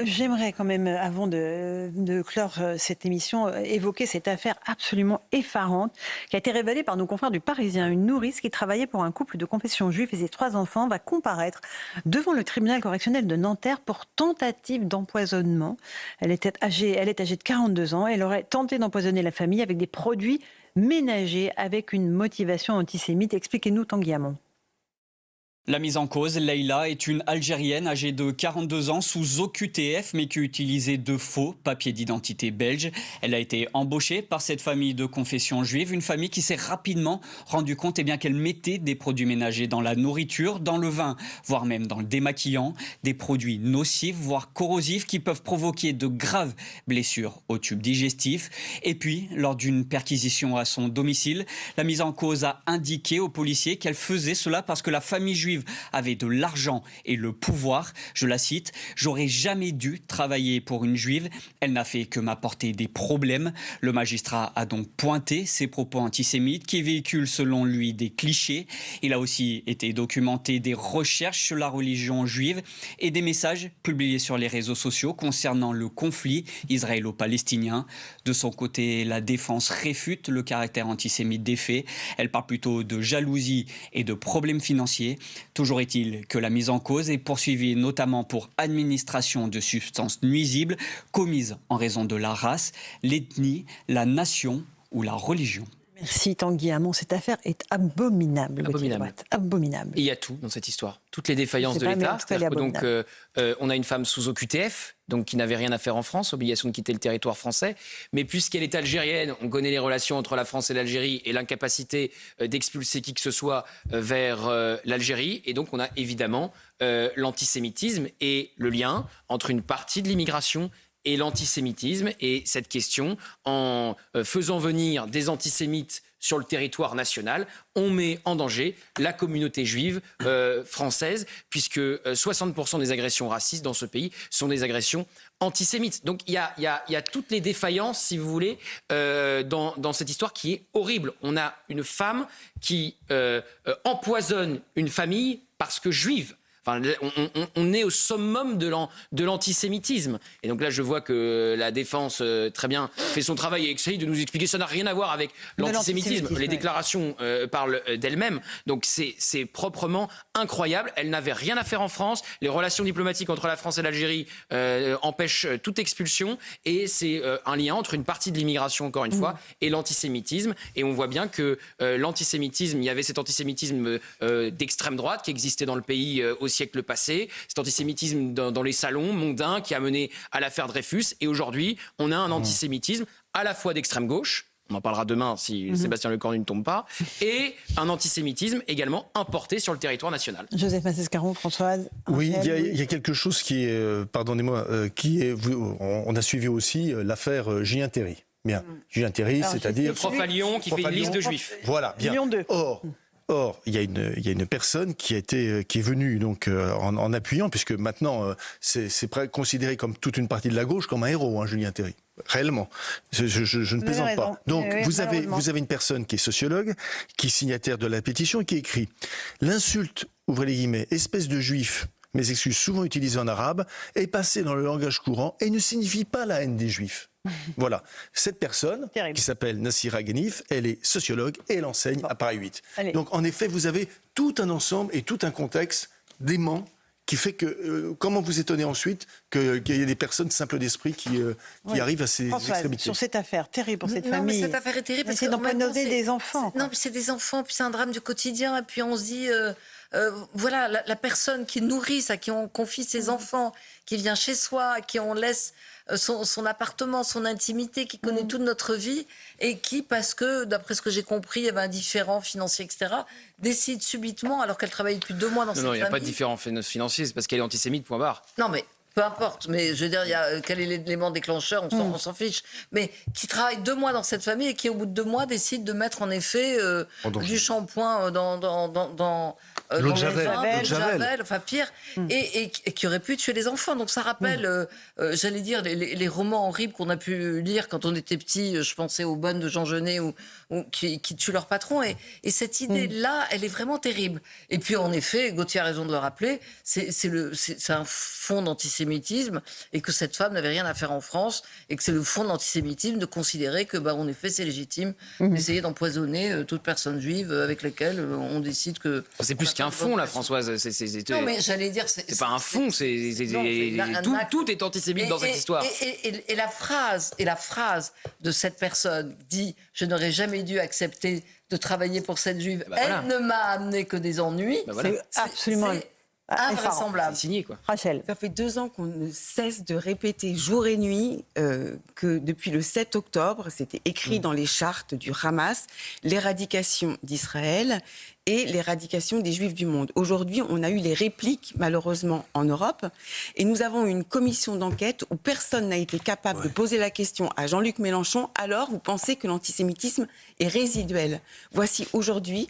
J'aimerais quand même, avant de clore cette émission, évoquer cette affaire absolument effarante qui a été révélée par nos confrères du Parisien. Une nourrice qui travaillait pour un couple de confession juive et ses 3 enfants va comparaître devant le tribunal correctionnel de Nanterre pour tentative d'empoisonnement. Elle est âgée de 42 ans. Elle aurait tenté d'empoisonner la famille avec des produits ménagers avec une motivation antisémite. Expliquez-nous, Tanguy Hamon. La mise en cause, Leïla, est une Algérienne âgée de 42 ans sous OQTF mais qui utilisait de faux papiers d'identité belges. Elle a été embauchée par cette famille de confession juive, une famille qui s'est rapidement rendu compte qu'elle mettait des produits ménagers dans la nourriture, dans le vin, voire même dans le démaquillant, des produits nocifs, voire corrosifs qui peuvent provoquer de graves blessures au tube digestif. Et puis, lors d'une perquisition à son domicile, la mise en cause a indiqué aux policiers qu'elle faisait cela parce que la famille juive avait de l'argent et le pouvoir. Je la cite: « J'aurais jamais dû travailler pour une juive. Elle n'a fait que m'apporter des problèmes. » Le magistrat a donc pointé ses propos antisémites qui véhiculent selon lui des clichés. Il a aussi été documenté des recherches sur la religion juive et des messages publiés sur les réseaux sociaux concernant le conflit israélo-palestinien. De son côté, la défense réfute le caractère antisémite des faits. Elle parle plutôt de jalousie et de problèmes financiers. Toujours est-il que la mise en cause est poursuivie notamment pour administration de substances nuisibles commises en raison de la race, l'ethnie, la nation ou la religion. Merci Tanguy Hamon. Cette affaire est abominable. Abominable. Et il y a tout dans cette histoire. Toutes les défaillances de l'État. Donc, on a une femme sous OQTF, donc qui n'avait rien à faire en France, obligation de quitter le territoire français. Mais puisqu'elle est algérienne, on connaît les relations entre la France et l'Algérie et l'incapacité d'expulser qui que ce soit vers l'Algérie. Et donc, on a évidemment l'antisémitisme et le lien entre une partie de l'immigration et l'antisémitisme, et cette question, en faisant venir des antisémites sur le territoire national, on met en danger la communauté juive française, puisque 60% des agressions racistes dans ce pays sont des agressions antisémites. Donc il y a toutes les défaillances, si vous voulez, dans cette histoire qui est horrible. On a une femme qui empoisonne une famille parce que juive. Enfin, on est au summum de l'antisémitisme. Et donc là, je vois que la défense, très bien, fait son travail et essaye de nous expliquer que ça n'a rien à voir avec l'antisémitisme. Les déclarations parlent d'elles-mêmes. Donc c'est proprement incroyable. Elle n'avait rien à faire en France. Les relations diplomatiques entre la France et l'Algérie empêchent toute expulsion. Et c'est un lien entre une partie de l'immigration, encore une fois, et l'antisémitisme. Et on voit bien que l'antisémitisme, il y avait cet antisémitisme d'extrême droite qui existait dans le pays au siècle passé, cet antisémitisme dans les salons mondains qui a mené à l'affaire Dreyfus. Et aujourd'hui, on a un antisémitisme à la fois d'extrême gauche, on en parlera demain si Sébastien Lecornu ne tombe pas, et un antisémitisme également importé sur le territoire national. Joseph Massescaron, Françoise. Oui, il y a quelque chose qui est, pardonnez-moi, on a suivi aussi l'affaire Julien Terry. Bien, Julien Terry, c'est-à-dire... Le prof à Lyon qui fait une liste de juifs. Voilà, bien. Lyon 2. Or, il y a une personne qui est venue donc en appuyant, puisque maintenant c'est considéré comme toute une partie de la gauche comme un héros, Julien Terry. Réellement, je ne plaisante pas. Donc vous avez une personne qui est sociologue, qui est signataire de la pétition et qui écrit: l'insulte, ouvrez les guillemets, espèce de juif, mes excuses souvent utilisées en arabe, est passée dans le langage courant et ne signifie pas la haine des juifs. Voilà. Cette personne, qui s'appelle Nassira Ghanif, elle est sociologue et elle enseigne à Paris 8. Allez. Donc en effet, vous avez tout un ensemble et tout un contexte dément qui fait que, comment vous étonnez ensuite qu'il y ait des personnes simples d'esprit qui arrivent à ces extrémités. Sur cette affaire terrible pour cette famille. Mais cette affaire est terrible parce c'est d'empoisonner des enfants. Non, c'est des enfants, puis c'est un drame du quotidien, et puis on se dit... voilà, la personne qui nourrit, à qui on confie ses enfants, qui vient chez soi, à qui on laisse son appartement, son intimité, qui connaît toute notre vie, et qui, parce que, d'après ce que j'ai compris, il y avait un différend financier, etc., décide subitement, alors qu'elle travaille depuis 2 mois dans cette famille... Non, il n'y a pas de différend financier, c'est parce qu'elle est antisémite, point barre. Non, mais... Peu importe, mais je veux dire, quel est l'élément déclencheur, on s'en fiche. Mais qui travaille 2 mois dans cette famille et qui, au bout de 2 mois, décide de mettre en effet du shampoing dans L'eau de Javel, enfin pire, et qui aurait pu tuer les enfants. Donc ça rappelle, j'allais dire, les romans horribles qu'on a pu lire quand on était petit. Je pensais aux Bonnes de Jean Genet ou qui tuent leur patron. Et cette idée-là, elle est vraiment terrible. Et puis en effet, Gauthier a raison de le rappeler, c'est un fond d'antisémitisme et que cette femme n'avait rien à faire en France et que c'est le fond de l'antisémitisme de considérer que, en effet, c'est légitime d'essayer d'empoisonner toute personne juive avec laquelle on décide que... C'est plus qu'un fond, là, Françoise. Non, mais j'allais dire... C'est pas un fond, tout est antisémite dans cette histoire. Et la phrase de cette personne dit « Je n'aurais jamais dû accepter de travailler pour cette juive. Elle ne m'a amené que des ennuis. » C'est absolument... invraisemblable. C'est signé, quoi. Rachel. Ça fait 2 ans qu'on ne cesse de répéter jour et nuit que depuis le 7 octobre, c'était écrit dans les chartes du Hamas, l'éradication d'Israël et l'éradication des Juifs du monde. Aujourd'hui, on a eu les répliques, malheureusement, en Europe. Et nous avons une commission d'enquête où personne n'a été capable de poser la question à Jean-Luc Mélenchon. Alors, vous pensez que l'antisémitisme est résiduel. Voici aujourd'hui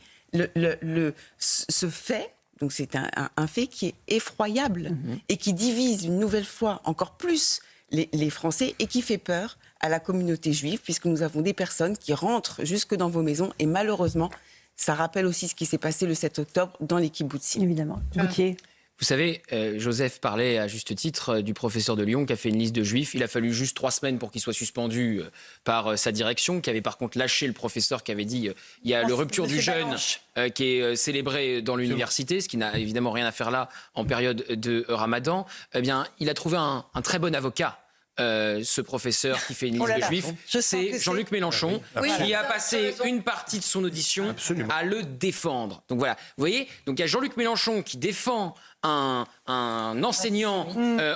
ce fait. Donc c'est un fait qui est effroyable et qui divise une nouvelle fois encore plus les Français et qui fait peur à la communauté juive, puisque nous avons des personnes qui rentrent jusque dans vos maisons et malheureusement, ça rappelle aussi ce qui s'est passé le 7 octobre dans les kibbutzim. Évidemment. Gauthier. Vous savez, Joseph parlait à juste titre du professeur de Lyon qui a fait une liste de juifs. Il a fallu juste 3 semaines pour qu'il soit suspendu par sa direction, qui avait par contre lâché le professeur qui avait dit il y a le rupture du jeûne qui est célébré dans l'université, ce qui n'a évidemment rien à faire là en période de Ramadan. Eh bien, il a trouvé un très bon avocat. Ce professeur qui fait une liste de juifs, c'est Jean-Luc Mélenchon qui a passé une partie de son audition à le défendre. Donc voilà, vous voyez, donc il y a Jean-Luc Mélenchon qui défend un enseignant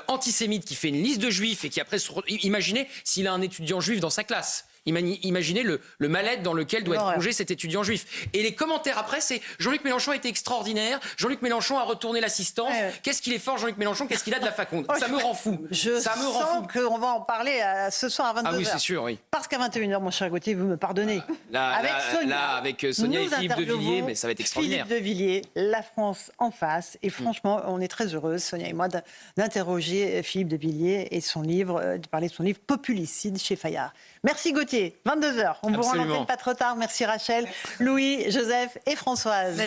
antisémite qui fait une liste de juifs et qui après, imaginez s'il a un étudiant juif dans sa classe. Imaginez le mal-être dans lequel doit être plongé cet étudiant juif. Et les commentaires après, c'est Jean-Luc Mélenchon a été extraordinaire, Jean-Luc Mélenchon a retourné l'assistance, qu'est-ce qu'il est fort Jean-Luc Mélenchon, qu'est-ce qu'il a de la faconde. Ça me rend fou. Ça me rend fou. Qu'on va en parler ce soir à 22h. Ah oui, c'est sûr, oui. Parce qu'à 21h, mon cher Gauthier, vous me pardonnez. Avec Sonia et Philippe de Villiers, mais ça va être extraordinaire. Philippe de Villiers, la France en face. Et franchement, on est très heureuse, Sonia et moi, d'interroger Philippe de Villiers et son livre, de parler de son livre Populicide chez Fayard. Merci Gauthier, 22h. On vous rend l'antenne pas trop tard. Merci Rachel, Louis, Joseph et Françoise.